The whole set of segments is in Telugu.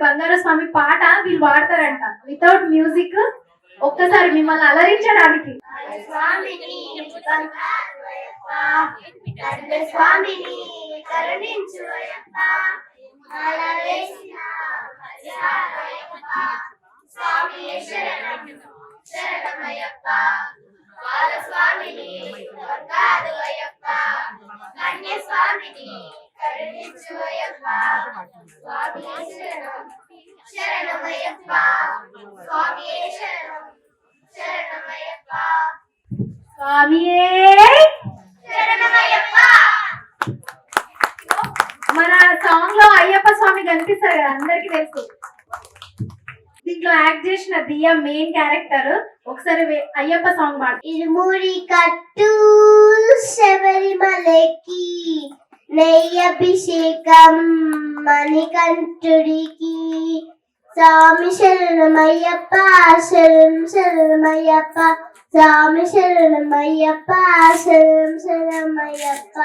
బంగారు స్వామి పాట వీళ్ళు వాడతారంట వితౌట్ మ్యూజిక్. ఒక్కసారి మిమ్మల్ని అలరించడానికి. స్వామిని కరుణించు అయ్యప్ప, స్వామి శరణం శరణమయ్యప్ప, బాలస్వామిని బంగారు అయ్యప్ప, కన్య స్వామిని కరుణించు అయ్యప్ప, స్వామి శరణం శరణమయ్యప్ప, స్వామి శరణం శరణమయ్యప్ప, స్వామియే శరణమయ్యప్ప. మన సాంగ్ లో అయ్యప్ప స్వామి కనిపిస్తారు కదా, అందరికి తెలుసు. దీంట్లో యాక్ట్ చేసిన దియా మెయిన్ క్యారెక్టర్. ఒకసారి అయ్యప్ప సాంగ్ పాడు. ఇరుముడి కట్టు శబరిమలకి, నెయ్యభిషేకం మణికంఠుడికి, స్వామి శరణమయ్యప్ప శరణం శరణమయ్యప్ప, స్వామి శరణమయ్యప్ప శరణం శరణమయ్యప్ప.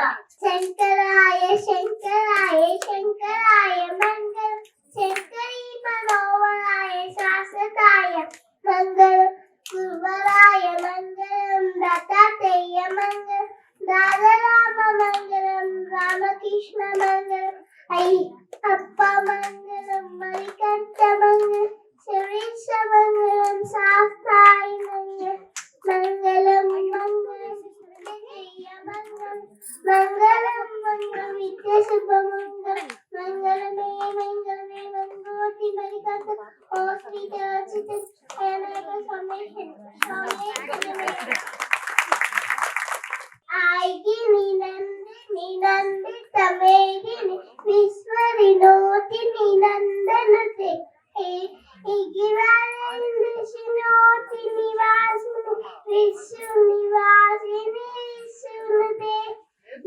శంకరాయ శంకరాయ శంకరాయ మంగళం, శంకరీ మనోహరాయ శాశ్వతాయ మంగళం, గురువరాయ మంగళం దత్తాత్రేయ మంగళం, రాధరామ మంగళం రామకృష్ణ మంగళం, అయ్యప్ప మంగళం మణికంఠ మంగళం, శిరీష మంగళం శాస్త్రాయ మంగళం, మంగళం మంగళం మంగళం మంగళం మంగళం విద్య శుభమంగళం, మంగళమే మంగళమే మంగళవతి మణికంఠ ఓ శ్రీ దేవచిత అయనక సమేషన్ ఆయికి నినంది తమేదిని విశ్వరి నోటి నినందనుతే, నోటి నివాసిని విశ్వ నివాసిని విశ్వనుతే,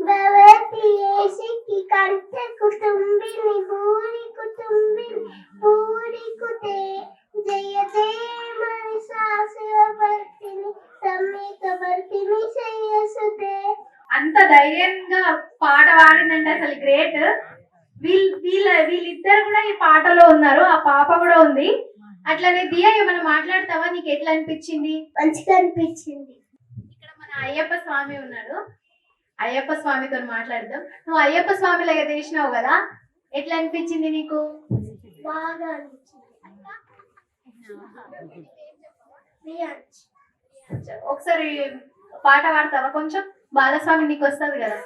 భవతి ఏషికి కంఠ కుటుంబిని భూరి కుటుంబిని భూరి కుతే, జయ జయ మహిషాసురవర్తిని సమేతవర్తిని శ్రేయసుతే. అంత ధైర్యంగా పాట పాడిందంటే అసలు గ్రేట్. వీళ్ళిద్దరు కూడా ఈ పాటలో ఉన్నారు, ఆ పాప కూడా ఉంది. అట్లనే దియా ఏమైనా మాట్లాడతావా? నీకు ఎట్లా అనిపించింది? మంచిగా అనిపించింది. ఇక్కడ మన అయ్యప్ప స్వామి ఉన్నాడు, అయ్యప్ప స్వామితో మాట్లాడదాం. నువ్వు అయ్యప్ప స్వామి లాగా చేసినావు కదా, ఎట్లా అనిపించింది నీకు? బాగా అనిపించింది. ఒకసారి పాట పాడతావా కొంచెం? బాలస్వామి నీకు వస్తుంది కదా.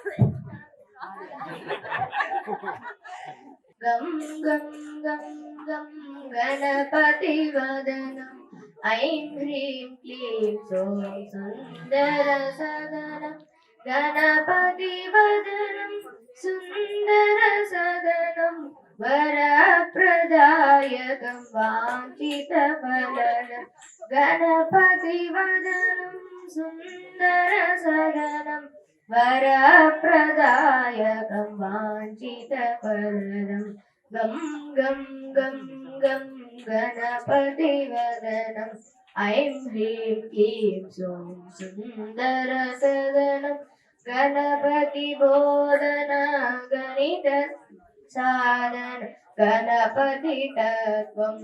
గం గం గం గం గణపతి వదనం ఐం హ్రీం క్లీం సోం సుందర సదనం, గణపతి వదనం సుందర సదనం, వరప్రదాయకం వాంఛిత ఫలదం, గణపతి వదనం సుందర సదనం, వరప్రదాయకం వాంఛిత ఫలదం, గం గం గం గం గణపతి వదనం ఐం హ్రీం క్లీం సోం సుందర సదనం, గణపతి బోధన గణిత సాధన, గణపతి తత్వం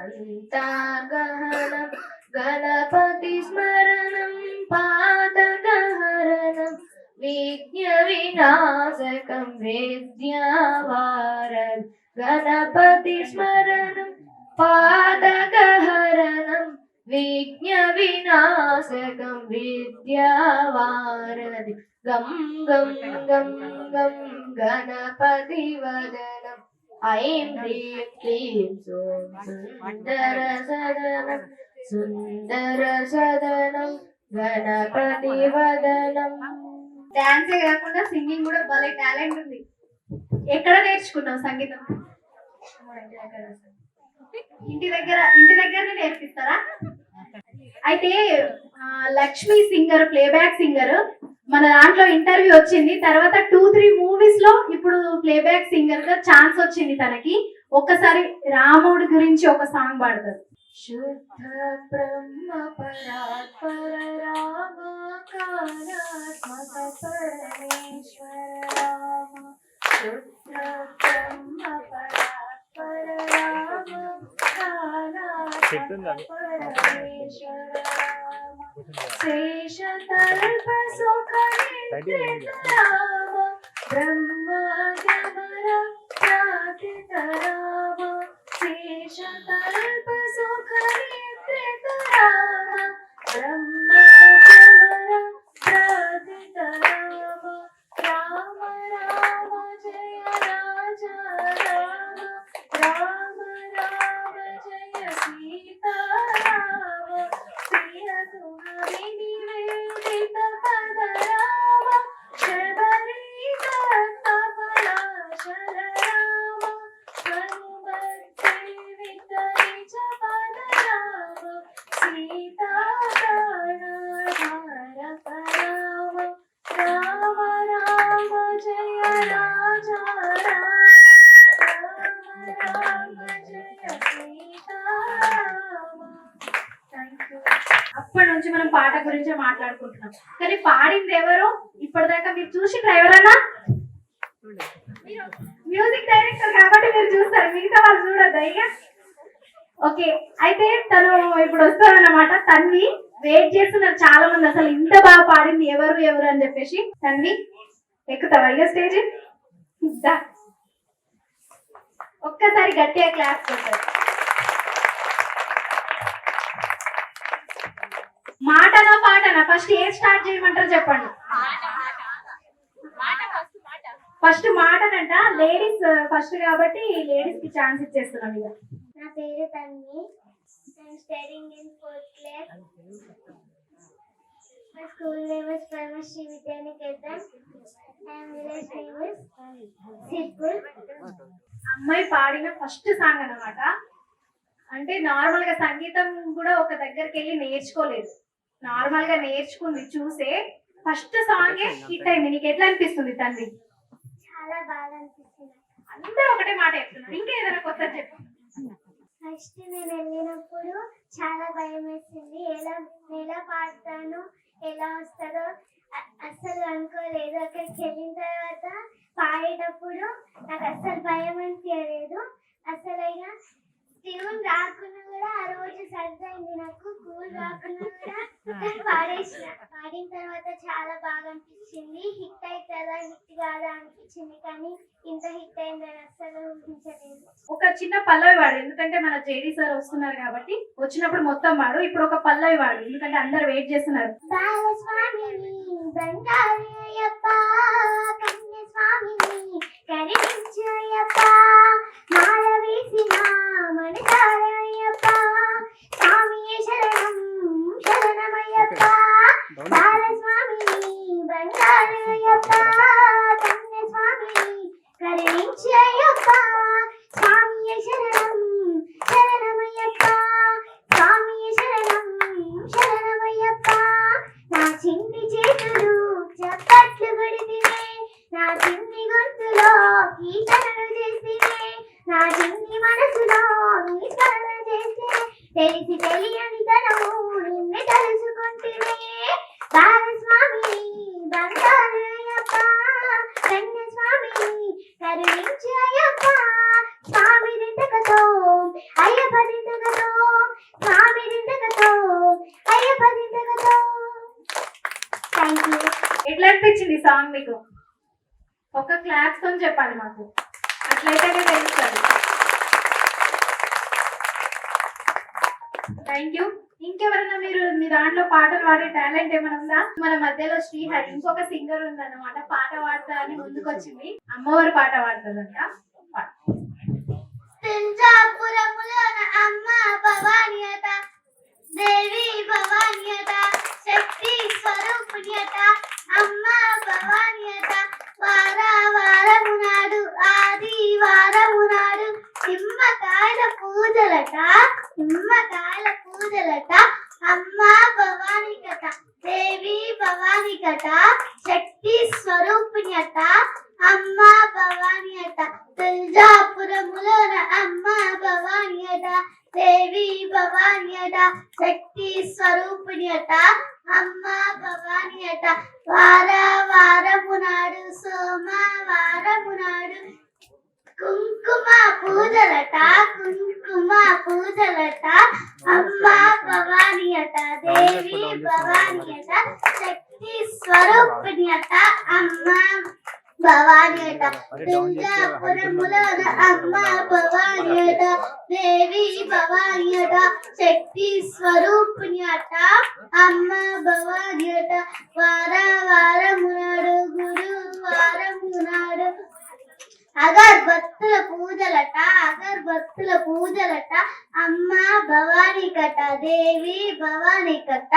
అంతర్గహనం, గణపతి స్మరణం పాతకహరణం, విఘ్న వినాశకం విద్యావారం, గణపతి స్మరణం పాతకహరణం, విఘ్న వినాశకం విద్యావారది, గం గం గం గం గణపతి వదనం ఐం హ్రీం క్లీం సోం సుందర సదనం, సుందర సదనం గణపతి వదనం. డాన్సే కాకుండా సింగింగ్ కూడా భలే టాలెంట్ ఉంది. ఎక్కడ నేర్చుకున్నావు సంగీతం? ఇంటి దగ్గరనే నేర్పిస్తారా? అయితే లక్ష్మి సింగర్, ప్లేబ్యాక్ సింగర్, మన దాంట్లో ఇంటర్వ్యూ వచ్చింది. తర్వాత 2-3 మూవీస్ లో ఇప్పుడు ప్లేబ్యాక్ సింగర్ గా ఛాన్స్ వచ్చింది తనకి. ఒక్కసారి రాముడి గురించి ఒక సాంగ్ పాడతారు. శుద్ధ బ్రహ్మ పరాత్పర రామాకారాత్మక పరమేశ్వర రామ, శుద్ధ బ్రహ్మ పరాత్పర పరరామ పరమేశ్వర రామ శేషతల్ప సుఖ రామ బ్రహ్మాజమర ప్రాతిత రామ శేషతల్ప సుఖ రామ బ్రహ్మాజమర ప్రాతిత రామ రామ రామ జయ రాజా రామ రామ రామ జయ సీతా రామ ప్రియ తుమరి నివేదిత పద రామ శబరీత కమలాశల రామ హనుమతే వితరిజ పద రామ సీతా ప్రాణాధారక రామ రామ రామ జయ రాజా రామ రామ జయ సీతారామ. Thank you. అప్పటి నుంచి మనం పాట గురించి మాట్లాడుకుంటున్నాం కానీ పాడింది ఎవరు ఇప్పటిదాకా మీరు చూసిండ్రా ఎవరన్నా మ్యూజిక్ డైరెక్టర్ కాబట్టి మీరు చూస్తారు మిగతా వాళ్ళు చూడద్దు అయ్యా ఓకే అయితే తను ఇప్పుడు వస్తారన్నమాట తన్వి వెయిట్ చేస్తున్నారు చాలా మంది అసలు ఇంత బాగా పాడింది ఎవరు ఎవరు అని చెప్పేసి తన్వి ఎక్కుతావా ఇక స్టేజ్ దా. ఒక్కసారి గట్టిగా క్లాస్ కొట్టారు మాటనా పాటనా ఫస్ట్ ఏ స్టార్ట్ చేయమంటారు చెప్పండి ఫస్ట్ మాటనంట లేడీస్ ఫస్ట్ కాబట్టి లేడీస్ కి ఛాన్స్ ఇచ్చేస్తున్నాం ఇక నా పేరు Tanvi. I'm studying in 4th class. My school name is Primary Sri Vidyaniketan. And village name is Sirpur. అమ్మాయి పాడిన ఫస్ట్ సాంగ్ అన్నమాట అంటే నార్మల్ గా సంగీతం కూడా ఒక దగ్గరికి వెళ్ళి నేర్చుకోలేదు నార్మల్ గా నేర్చుకుంది చూసే ఫస్ట్ సాంగే హిట్ అయింది నీకు ఎట్లా అనిపిస్తుంది తండ్రి చాలా బాగా అనిపిస్తుంది. అందరూ ఒకటే మాట చెప్తున్నారు ఇంకా ఏదైనా కొత్త చెప్పు ఫస్ట్ నేను వెళ్ళినప్పుడు చాలా భయం వేసింది. ఎలా పాడతాను ఎలా వస్తుందో అస్సలు అనుకోలేదు. అక్కడికి వెళ్ళిన తర్వాత పాడేటప్పుడు నాకు అస్సలు భయం అనిపించలేదు. అసలైనా ట్యూన్ రాకున్నా కూడా ఆ రోజు సర్దైంది నాకు. కూల్ రాకున్నా కూడా పాడేసిన. పాడిన తర్వాత చాలా బాగా అనిపించింది. హిట్ అవుతుందా హిట్ కాదా అనిపించింది కానీ ఇంత హిట్ అయిందని అస్సలు ఊహించలేదు. ఒక చిన్న పల్లవి వాడు ఎందుకంటే మన జేడి సార్ వస్తున్నారు కాబట్టి వచ్చినప్పుడు మొత్తం వాడు ఇప్పుడు ఒక పల్లవి వాడు ఎందుకంటే అందరు వెయిట్ చేస్తున్నారు బాలస్వామిని బంగారయ్యప్ప కన్యస్వామిని కరిగించయ్యప్ప మాల వేసిన మనసారయ్యప్ప స్వామియే శరణం శరణమయ్యప్ప బాలస్వామిని బంగారయ్యప్ప కన్యస్వామిని కరిగించయ్యప్ప స్వామియే శరణం శరణమయ్యప్ప స్వామియే శరణం శరణమయ్యప్ప నా చిన్ని చేతులు చప్పట్లు కొడితివే నా చిన్ని గొంతులో కీర్తనలు చేసివే నా చిన్ని మనసులో నీ స్మరణ చేస్తే తెలిసి తెలియని తనము నిన్నే తలుచుకుంటివే బాలస్వామిని బంగారయ్యప్ప కన్యస్వామిని కరుణించయ్యప్ప స్వామి దింతకతో అయ్యప్ప దింతకతో స్వామి దింతకతో అయ్యప్ప దింతకతో. Thank you. ఎట్లా అనిపించింది సాంగ్ మీకు ఒక క్లాప్స్ తో చెప్పాలి మాకు అట్లయితేనే తెలుస్తుంది థ్యాంక్ యూ. ఇంకెవరైనా మీరు మీ దాంట్లో పాటలు పాడే టాలెంట్ ఏమైనా ఉందా మన మధ్యలో శ్రీహరి ఇంకొక సింగర్ ఉందన్నమాట పాట పాడతా అని ముందుకు వచ్చింది అమ్మవారి పాట పాడుతుందంట తుంజాపురములోన అమ్మ భవానియత దేవి భవానియత శక్తి స్వరూపిణియత అమ్మ భవానియత వారము నాడు ఆదివారము నాడు నిమ్మకాయల పూజలట అమ్మ భవానికట దేవి భవానికట శక్తి స్వరూపిణియట అమ్మ భవానియట తుల్జాపురములోన అమ్మ భవానియట దేవి భవానియట శక్తి స్వరూపిణియట అమ్మ భవానియట వారము నాడు సోమవారము నాడు కుంకుమ పూజలట కుంకుమ పూజలట అమ్మ భవాని అట దేవి భవాని అట శక్తి స్వరూపిణి అట అమ్మ భవాని అట దుర్గాపురములో అమ్మ భవాని అట దేవి భవాని అట శక్తి స్వరూపిణి అట అమ్మ భవాని అట వారమునాడు గురువారమునాడు అగర్బత్తుల పూజలట అమ్మ భవాని కట దేవి భవాని కట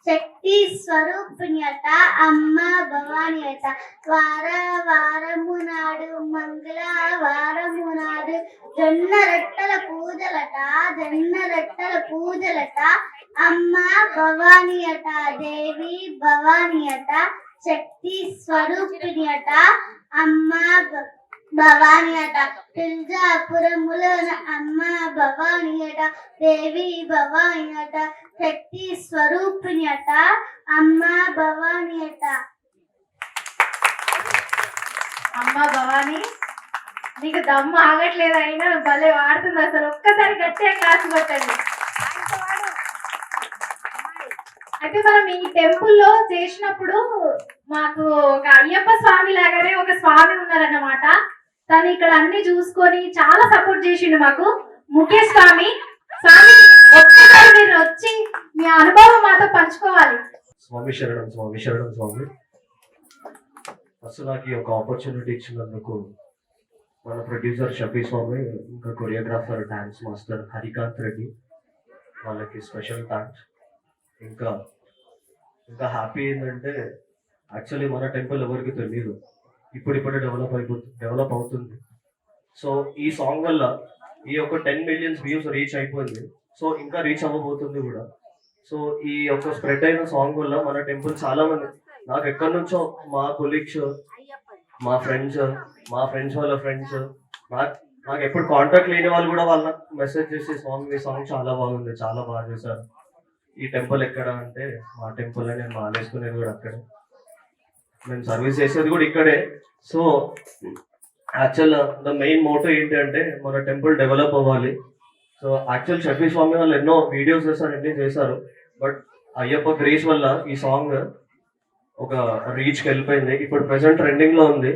శక్తి స్వరూపిణి అట అమ్మ భవాని అట వారమునాడు మంగళవారమునాడు జొన్న రొట్టెల పూజలట అమ్మ భవాని అట దేవి భవాని అట శక్తి స్వరూపిణి అట అమ్మ భవాని అట తుల్జాపురములో అమ్మ భవాని అట దేవి భవాని అట శక్తి స్వరూపిణి అట అమ్మ భవాని అట. అమ్మ భవాని, నీకు దమ్ము ఆగట్లేదు, అయినా భలే వాడుతుంది అసలు. ఒక్కసారి గట్టిగా క్లాస్ కొట్టండి. అయితే మనం ఈ టెంపుల్లో చేసినప్పుడు మాకు ఒక అయ్యప్ప స్వామి లాగానే ఒక స్వామి ఉన్నారన్నమాట. తను ఇక్కడ అన్ని చూసుకొని చాలా సపోర్ట్ చేసిండు మాకు. ముఖేష్ స్వామి ఒక్కసారి మీరు వచ్చి మీ అనుభవం మాతో పంచుకోవాలి. స్వామి శరణం స్వామి. అసలు నాకు ఈ ఒక ఆపర్చునిటీ ఇచ్చినందుకు మన ప్రొడ్యూసర్ షఫీ స్వామి, ఇంకా choreographer dance master Harikanth Reddy, వాళ్ళకి స్పెషల్ థ్యాంక్స్. ఇంకా హ్యాపీ ఏంటంటే యాక్చువల్లీ మన టెంపుల్ ఎవరికి తెలియదు, ఇప్పుడిప్పుడే డెవలప్ అవుతుంది. సో ఈ సాంగ్ వల్ల ఈ యొక్క 10 million వ్యూస్ రీచ్ అయిపోయింది. సో ఇంకా రీచ్ అవ్వబోతుంది కూడా. సో ఈ యొక్క స్ప్రెడ్ అయిన సాంగ్ వల్ల మన టెంపుల్ చాలా మంది, నాకు ఎక్కడి నుంచో మా కొలీగ్స్, మా ఫ్రెండ్స్ వాళ్ళ ఫ్రెండ్స్, నాకు ఎప్పుడు కాంటాక్ట్ లేని వాళ్ళు కూడా వాళ్ళ మెసేజ్ చేసి మీ సాంగ్ చాలా బాగుంది, చాలా బాగా చేశారు. ఈ టెంపుల్ ఎక్కడ అంటే మా టెంపుల్, నేను మాలేసుకునేది కూడా అక్కడే, మేము సర్వీస్ చేసేది కూడా ఇక్కడే. So actual the main motto ఏంటి అంటే మన టెంపుల్ డెవలప్ అవ్వాలి. సో యాక్చువల్ షఫీ స్వామి వాళ్ళు ఎన్నో వీడియోస్ చేశారు, ఎన్ని చేశారు. బట్ అయ్యప్ప గ్రేస్ వల్ల ఈ సాంగ్ ఒక రీచ్కి వెళ్ళిపోయింది. ఇప్పుడు ప్రెసెంట్ ట్రెండింగ్లో ఉంది.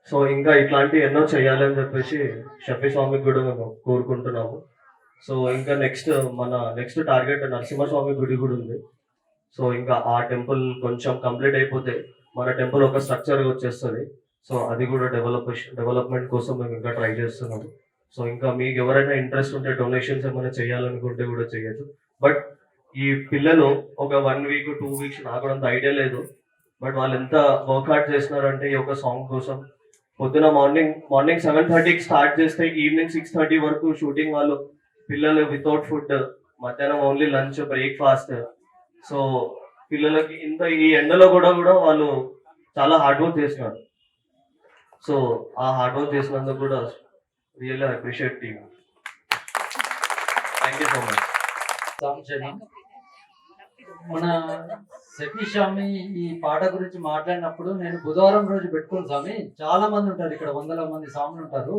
సో ఇంకా ఇట్లాంటివి ఎన్నో చేయాలని చెప్పేసి షఫీ స్వామికి కూడా మేము కోరుకుంటున్నాము. సో ఇంకా నెక్స్ట్ టార్గెట్ నరసింహస్వామి గుడి కూడా ఉంది. సో ఇంకా ఆ టెంపుల్ కొంచెం కంప్లీట్ అయిపోతే మన టెంపుల్ ఒక స్ట్రక్చర్గా వచ్చేస్తుంది. సో అది కూడా డెవలప్మెంట్ కోసం మేము ఇంకా ట్రై చేస్తున్నాము. సో ఇంకా మీకు ఎవరైనా ఇంట్రెస్ట్ ఉంటే డొనేషన్స్ ఏమైనా చేయాలనుకుంటే కూడా చేయొచ్చు. బట్ ఈ పిల్లలు ఒక 1 week 2 weeks నాకు కూడా అంత ఐడియా లేదు, బట్ వాళ్ళు ఎంత వర్క్అవుట్ చేస్తున్నారంటే ఈ ఒక సాంగ్ కోసం. పొద్దున మార్నింగ్ 7:30కి స్టార్ట్ చేస్తే ఈవినింగ్ 6:30 వరకు షూటింగ్. వాళ్ళు పిల్లలు వితౌట్ ఫుడ్, మధ్యాహ్నం ఓన్లీ లంచ్, బ్రేక్ఫాస్ట్. సో పిల్లలకి ఈ ఎండలో కూడా వాళ్ళు చాలా హార్డ్ వర్క్ చేస్తున్నారు. సో ఆ హార్డ్ వర్క్ చేసినందుకు కూడా really appreciate team. Thank you so much. మన శఫీ స్వామి ఈ పాట గురించి మాట్లాడినప్పుడు నేను బుధవారం రోజు పెట్టుకోను స్వామి, చాలా మంది ఉంటారు ఇక్కడ, 100 మంది స్వాములు ఉంటారు,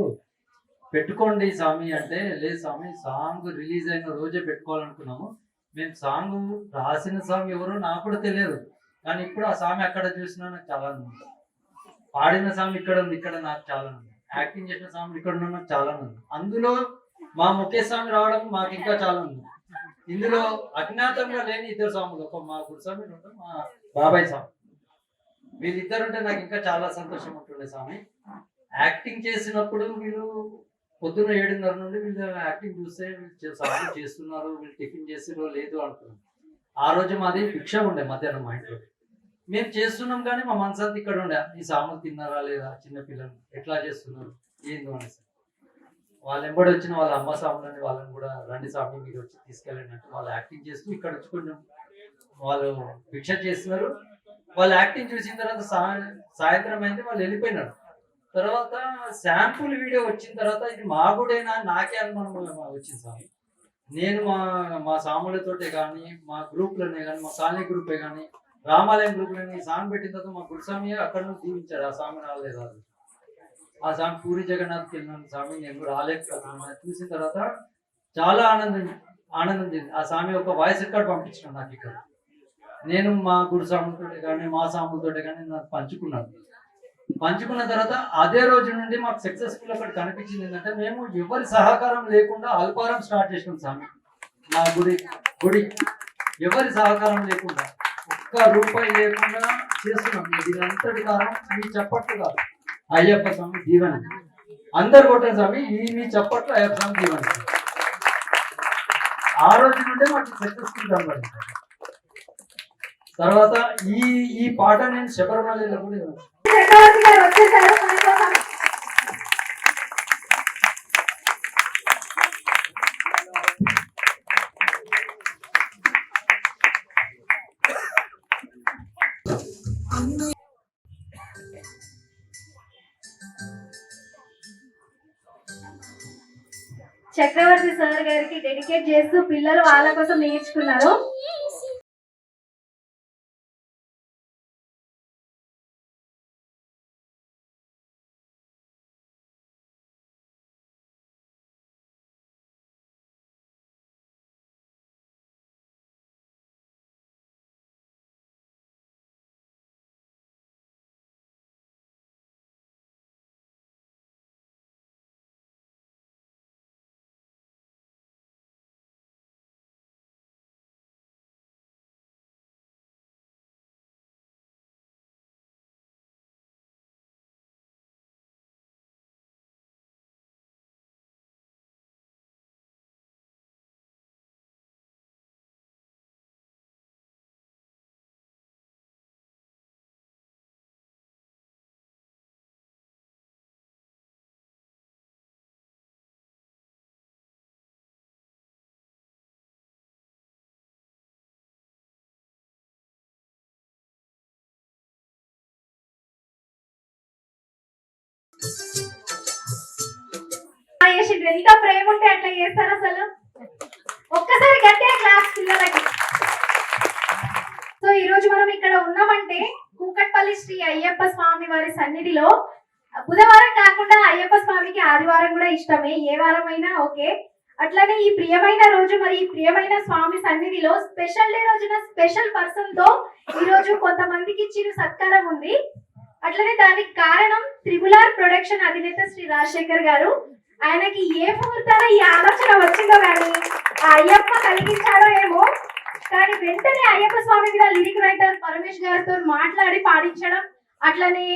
పెట్టుకోండి స్వామి అంటే, లేదు స్వామి సాంగ్ రిలీజ్ అయిన రోజే పెట్టుకోవాలనుకున్నాము. మేము సాంగ్ రాసిన స్వామి ఎవరో నాకు కూడా తెలియదు, కానీ ఇప్పుడు ఆ స్వామి అక్కడ చూసినా నాకు చాలా ఉంది, పాడిన స్వామి ఇక్కడ ఉంది, ఇక్కడ నాకు చాలా ఉంది, యాక్టింగ్ చేసిన స్వామి ఇక్కడ ఉన్న నాకు చాలా ఉంది. అందులో మా ముఖేష్ స్వామి రావడం మాకు ఇంకా చాలా ఉంది. ఇందులో అజ్ఞాతంగా లేని 2 స్వాములు, ఒక మా గురుస్వామి, మా బాబాయ్ స్వామి, వీళ్ళిద్దరు ఉంటే నాకు ఇంకా చాలా సంతోషం ఉంటుండే స్వామి. యాక్టింగ్ చేసినప్పుడు వీళ్ళు పొద్దున్న 7:30 నుండి వీళ్ళు యాక్టింగ్ చూస్తే వీళ్ళు సాంగ్ చేస్తున్నారు, వీళ్ళు టిఫిన్ చేసిరో లేదు అనుకున్నాం. ఆ రోజు మాది భిక్ష ఉండే మధ్యాహ్నం మా ఇంట్లో, మేము చేస్తున్నాం కానీ మా మనసంతా ఇక్కడ ఉండే, ఈ సాములు తిన్నారా లేదా, చిన్నపిల్లలు ఎట్లా చేస్తున్నారు ఏందో అనేసి. వాళ్ళు ఎంబడి వచ్చిన వాళ్ళ అమ్మ సాములని వాళ్ళని కూడా రండి స్వామి మీరు వచ్చి తీసుకెళ్ళినట్టు వాళ్ళు యాక్టింగ్ చేస్తూ ఇక్కడ వచ్చి కొంచెం వాళ్ళు భిక్ష చేస్తున్నారు. వాళ్ళు యాక్టింగ్ చూసిన తర్వాత సాయంత్రం అయింది, వాళ్ళు వెళ్ళిపోయినారు. తర్వాత శాంపుల్ వీడియో వచ్చిన తర్వాత ఇది మా గుడేనా నాకే అనుమానం వచ్చింది స్వామి. నేను మా సాములతోటే కానీ, మా గ్రూప్లోనే కానీ, మా కాలనీ గ్రూపే కానీ, రామాలయం గ్రూప్లోనే ఈ సాంగ్ పెట్టిన తర్వాత మా గురుస్వామి అక్కడ నుంచి దీవించారు, ఆ స్వామి రాలేదు. ఆ స్వామి పూరి జగన్నాథ్కి వెళ్ళినాను స్వామి, నేను కూడా రాలేకపోతున్నాను. అది చూసిన తర్వాత చాలా ఆనందం చెంది ఆ స్వామి ఒక వాయిస్ రికార్డ్ పంపించిన నాకు ఇక్కడ. నేను మా గురు స్వాములతో కానీ మా స్వాములతో కానీ నాకు పంచుకున్న తర్వాత అదే రోజు నుండి మాకు సక్సెస్ఫుల్ ఒకటి కనిపించింది ఏంటంటే, మేము ఎవరి సహకారం లేకుండా అల్పారం స్టార్ట్ చేసినాం స్వామి. మా గుడి ఎవరి సహకారం లేకుండా, ఒక్క రూపాయి లేకుండా చేస్తున్నాం. ఇది అంతటి కారణం మీ చప్పట్లు కాదు, అయ్యప్ప స్వామి దీవెన. అందరు కొట్టారు స్వామి, ఈ మీ చప్పట్లు అయ్యప్ప స్వామి దీవెన. ఆ రోజు నుండే మాకు సక్సెస్ఫుల్ కనబడింది. తర్వాత ఈ పాట నేను శబరిమలలో కూడా చక్రవర్తి గారు వచ్చేసారు మన కోసం. చక్రవర్తి సార్ గారికి డెడికేట్ చేస్తూ పిల్లలు వాళ్ళ కోసం నేర్చుకున్నారు. ఎంత ప్రేమ ఉంటే అట్లా చేస్తారు అసలు. ఒక్కసారి గట్టిగా క్లాస్ పిల్లలకి. సో ఈ రోజు మనం ఇక్కడ ఉన్నామంటే కూకట్పల్లి శ్రీ అయ్యప్ప స్వామి వారి సన్నిధిలో బుధవారం కాకుండా అయ్యప్ప స్వామికి ఆదివారం కూడా ఇష్టమే, ఏ వారం అయినా ఓకే. అట్లానే ఈ ప్రియమైన రోజు మరి ఈ ప్రియమైన స్వామి సన్నిధిలో స్పెషల్ డే రోజున స్పెషల్ పర్సన్ తో ఈ రోజు కొంతమందికి చిరు సత్కారం ఉంది. అట్లనే దానికి కారణం త్రిబులార్ ప్రొడక్షన్ అధినేత శ్రీ రాజశేఖర్ గారు. ఆయనకి ఏ ముహూర్తాన ఈ ఆలోచన వచ్చిందో కానీ ఆ అయ్యప్ప కలిగించాడో ఏమో, కానీ వెంటనే అయ్యప్ప స్వామి మీద లిరిక్ రైటర్ పరమేష్ గారితో మాట్లాడి పాడించడం, అట్లనే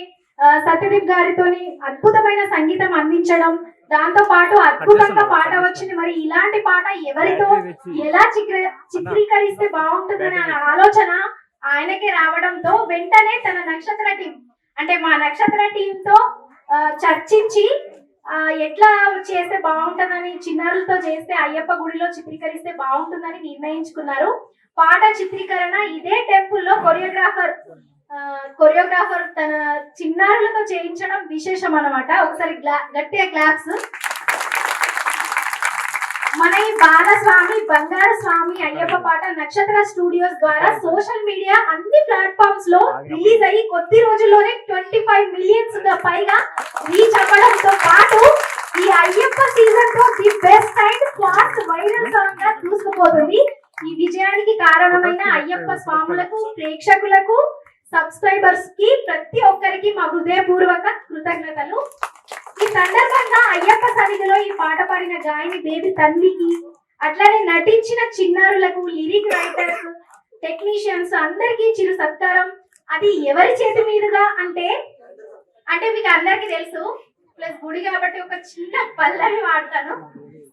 సత్యదీప్ గారితోని అద్భుతమైన సంగీతం అందించడం, దాంతో పాటు అద్భుతంగా పాట వచ్చింది. మరి ఇలాంటి పాట ఎవరితో ఎలా చిత్రీకరిస్తే బాగుంటుందనే ఆలోచన ఆయనకే రావడంతో వెంటనే తన నక్షత్ర టీం అంటే మా నక్షత్ర టీంతో చర్చించి ఎట్లా చేస్తే బాగుంటుందని, చిన్నారులతో చేస్తే అయ్యప్ప గుడిలో చిత్రీకరిస్తే బాగుంటుందని నిర్ణయించుకున్నారు. పాట చిత్రీకరణ ఇదే టెంపుల్లో కొరియోగ్రాఫర్ తన చిన్నారులతో చేయించడం విశేషం అన్నమాట. ఒకసారి గట్టిగా క్లాప్స్. మన ఈ బాలస్వామి బంగారు స్వామి అయ్యప్ప పాట నక్షత్ర స్టూడియోస్ ద్వారా సోషల్ మీడియా అన్ని ప్లాట్ఫామ్స్ లో రిలీజ్ అయ్యి కొద్ది రోజుల్లోనే 25 మిలియన్స్ పైగా రీచ్ అవ్వడంతో పాటు ఈ అయ్యప్ప సీజన్ తో the best and fast viral song గా దూసుకుపోతుంది. ఈ విజయానికి కారణమైన అయ్యప్ప స్వాములకు, ప్రేక్షకులకు, సబ్స్క్రైబర్స్ కి ప్రతి ఒక్కరికి మా హృదయపూర్వక కృతజ్ఞతలు. ఈ సందర్భంగా అయ్యప్ప సన్నిధిలో ఈ పాట పాడిన గాయని బేబీ తన్వికి, అట్లానే నటించిన చిన్నారులకు, లిరిక్ రైటర్స్, టెక్నీషియన్స్ అందరికీ చిరు సత్కారం. అది ఎవరి చేతి మీదుగా అంటే మీకు అందరికీ తెలుసు, ప్లస్ గుడి కాబట్టి ఒక చిన్న పల్లవి వాడతాను.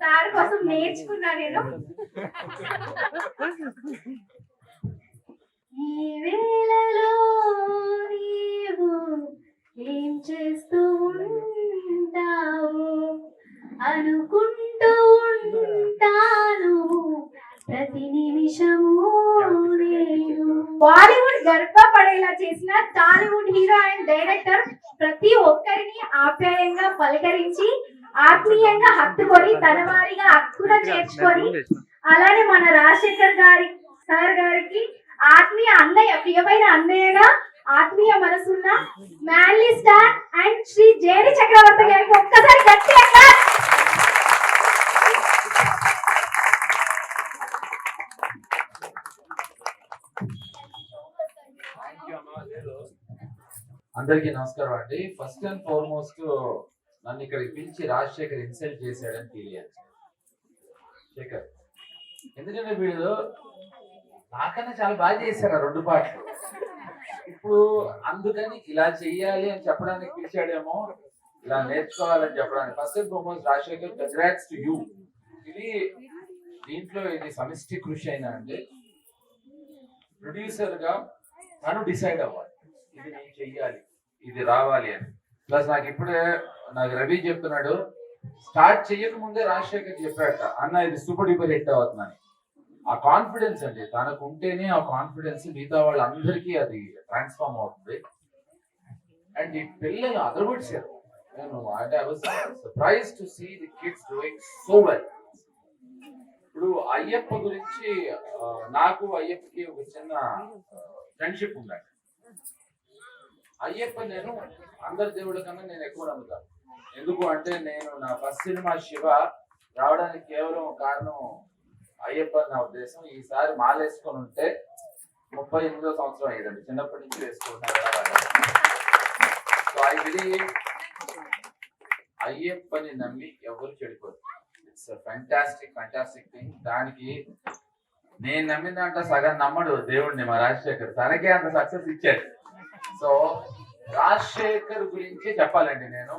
సార్ కోసం నేర్చుకున్నా నేను. ఈ వేళలో నీవు ఏం చేస్తూ ఉంటావు అనుకుంటూ ఉంటాను ప్రతి నిమిషము నేను. బాలీవుడ్ గర్వపడేలా చేసిన టాలీవుడ్ హీరో అండ్ డైరెక్టర్ ప్రతి ఒక్కరిని ఆప్యాయంగా పలకరించి ఆత్మీయంగా హత్తుకొని తన వారిగా హక్కున చేర్చుకొని, అలానే మన రాజశేఖర్ సార్ గారికి ఆత్మీయ అన్నయ్య, ప్రియమైన అన్నయ్యగా ఆత్మీయ మనసున్న manly star and Shri JD Chakravarthy గారికి ఒక్కసారి గట్టిగా clap. అందరికీ నమస్కారం అండి. ఫస్ట్ అండ్ ఫార్మోస్ట్ నన్ను ఇక్కడికి పిలిచి రాజశేఖర్ ఇన్సల్ట్ చేశాడని తెలియాలి శేఖర్, ఎందుకంటే వీళ్ళు నాకన్నా చాలా బాగా చేశారు ఆ 2 పాటలు. ఇప్పుడు అందుకని ఇలా చెయ్యాలి అని చెప్పడానికి పిలిచాడేమో, ఇలా నేర్చుకోవాలని చెప్పడానికి. First and foremost Rajasekhar, congrats to you. ఇది దీంట్లో ఇది సమిష్టి కృషి అయినా అండి. ప్రొడ్యూసర్ గా తను డిసైడ్ అవ్వాలి, ఇది నేను చెయ్యాలి, ఇది రావాలి అని. ప్లస్ నాకు రవి చెప్తున్నాడు, స్టార్ట్ చెయ్యక ముందే రాజశేఖర్ చెప్పాడట, అన్న ఇది సూపర్ డూపర్ హిట్ అవుతుందని. ఆ కాన్ఫిడెన్స్ అండి తనకు ఉంటేనే ఆ కాన్ఫిడెన్స్ మిగతా వాళ్ళందరికీ అది ట్రాన్స్ఫార్మ్ అవుతుంది. అండ్ ఈ పిల్లలు అదరగొట్టారు. నేను అంటే I was surprise to see the kids doing so well. ఇప్పుడు అయ్యప్ప గురించి నాకు అయ్యప్పకి ఒక చిన్న ఫ్రెండ్షిప్ ఉందండి. అయ్యప్ప నేను అందరి దేవుడి కన్నా నేను ఎక్కువ నమ్ముతాను. ఎందుకు అంటే నేను నా ఫస్ట్ సినిమా శివ రావడానికి కేవలం కారణం అయ్యప్ప నా ఉద్దేశం. ఈసారి మాలేసుకొని ఉంటే 38వ సంవత్సరం అయ్యేదండి, చిన్నప్పటి నుంచి వేసుకుంటున్నారు. సో ఐ బిలీవ్ అయ్యప్పని నమ్మి ఎవరు చెడిపోరు. It's fantastic thing. దానికి నేను నమ్మిన దాంట్లో సగం నమ్మడు దేవుడిని మా రాజశేఖర్, తనకే అంత సక్సెస్ ఇచ్చాడు. సో రాజశేఖర్ గురించి చెప్పాలండి నేను.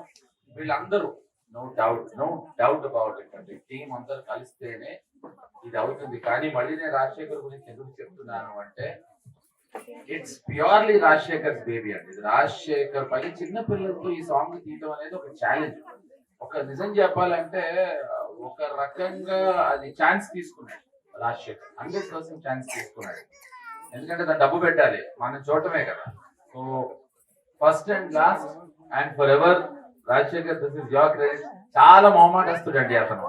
వీళ్ళందరూ నో డౌట్ అబౌట్ ఇట్ అండి. టీం అందరు కలిస్తేనే ఇది అవుతుంది. కానీ మళ్ళీ నేను రాజశేఖర్ గురించి ఎందుకు చెప్తున్నాను అంటే, ఇట్స్ ప్యూర్లీ రాజశేఖర్ బేబీ అండి. ఇది రాజశేఖర్ పై చిన్న పిల్లలతో ఈ సాంగ్ తీయటం అనేది ఒక ఛాలెంజ్. ఒక నిజం చెప్పాలంటే ఒక రకంగా అది ఛాన్స్ తీసుకున్నాడు రాజశేఖర్, 100% ఛాన్స్ తీసుకున్నాడు. ఎందుకంటే దాన్ని డబ్బు పెట్టాలి, మనం చూడటమే కదా. So first and last and for ever Rajasekhar, this is your credit. చాలా మొహమాటస్తుడండి అతను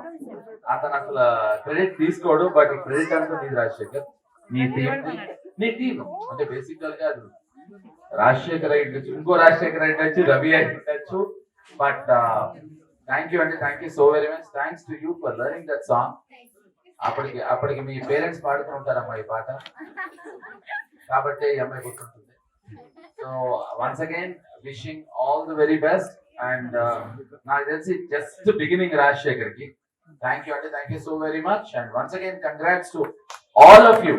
అసలు క్రెడిట్ తీసుకోడు. బట్ ఈ క్రెడిట్ అంతా నీది రాజశేఖర్, నీ టీం అంటే బేసికల్ గా రాజశేఖర్ అయ్యిండొచ్చు, ఇంకో రాజశేఖర్ అయ్యిండొచ్చు, రవి అయ్యిండొచ్చు. బట్ థ్యాంక్ యూ అండి, thank you so very much. Thanks to you for learning that song. అప్పటికి మీ పేరెంట్స్ పాడుతుంటారమ్మా ఈ పాట, కాబట్టి ఈ అమ్మాయి గుర్తుంటుంది. So once again wishing all the very best. And నాకు తెలిసి జస్ట్ బిగినింగ్ రాజశేఖర్ కి. థ్యాంక్ యూ అండి, thank you so very much. And once again congrats to all of you.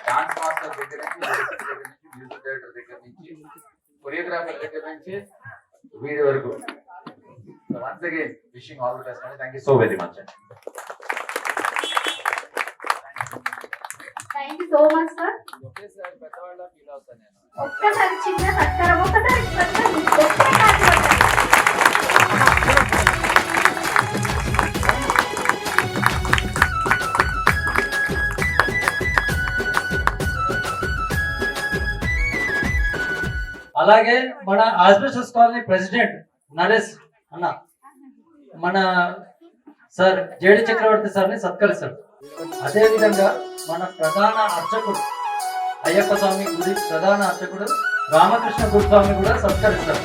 Dance master దగ్గర నుంచి, మ్యూజిక్ డైరెక్టర్ దగ్గర నుంచి, కొరియోగ్రాఫర్ దగ్గర నుంచి వీడి వరకు. So once again wishing all the best అండి. Thank you so very much అండి. Thank you so much sir. ఒకేసారి పెద్దవాళ్ళ ఫీల్ అవుతాను నేను. ఒక్కసారి చిన్న సత్కారం, ఒక్కసారి అలాగే మన ఆస్బెస్టస్ కాలనీ ప్రెసిడెంట్ నరేష్ అన్న, మన సార్ జేడి చక్రవర్తి సార్ని సత్కరిస్తారు. అదే విధంగా మన ప్రధాన అర్చకుడు అయ్యప్ప స్వామి గుడి ప్రధాన అర్చకుడు రామకృష్ణ గురుస్వామి కూడా సత్కరిస్తారు.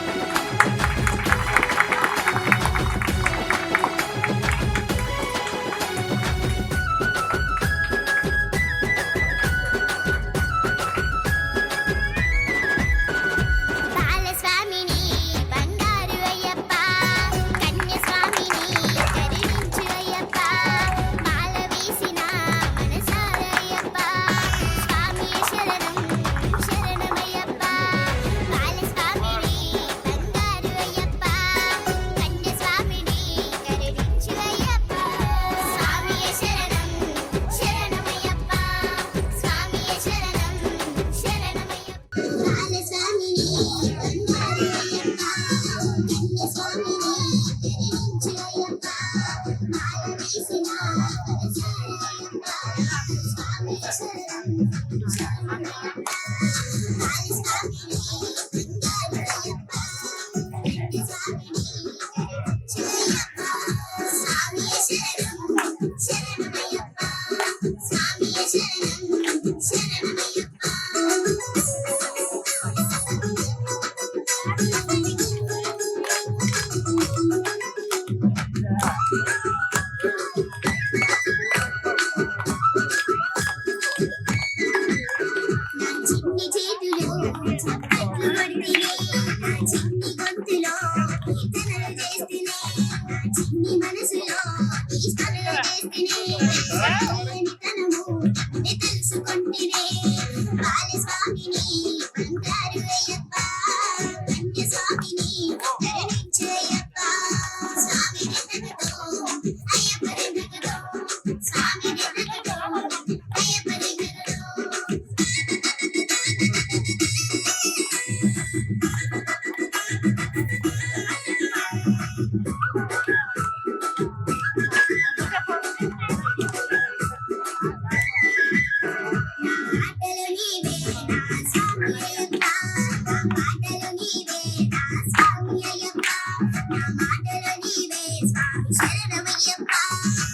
తెలుసుకుంటేనే బాలస్వామిని బంగారు అయ్యప్ప కన్య స్వామిని కరుణించయ్యప్ప స్వామి నిన్నగతో అయ్యప్ప నిన్నగతో స్వామి నిన్నగతో అయ్యప్ప నిన్నగతో మాటలు నీవే నా స్వామి అయ్యప్ప మాటలు నీవే నా స్వామి అయ్యప్ప నా మాటలు నీవే స్వామి శరణమయ్యప్ప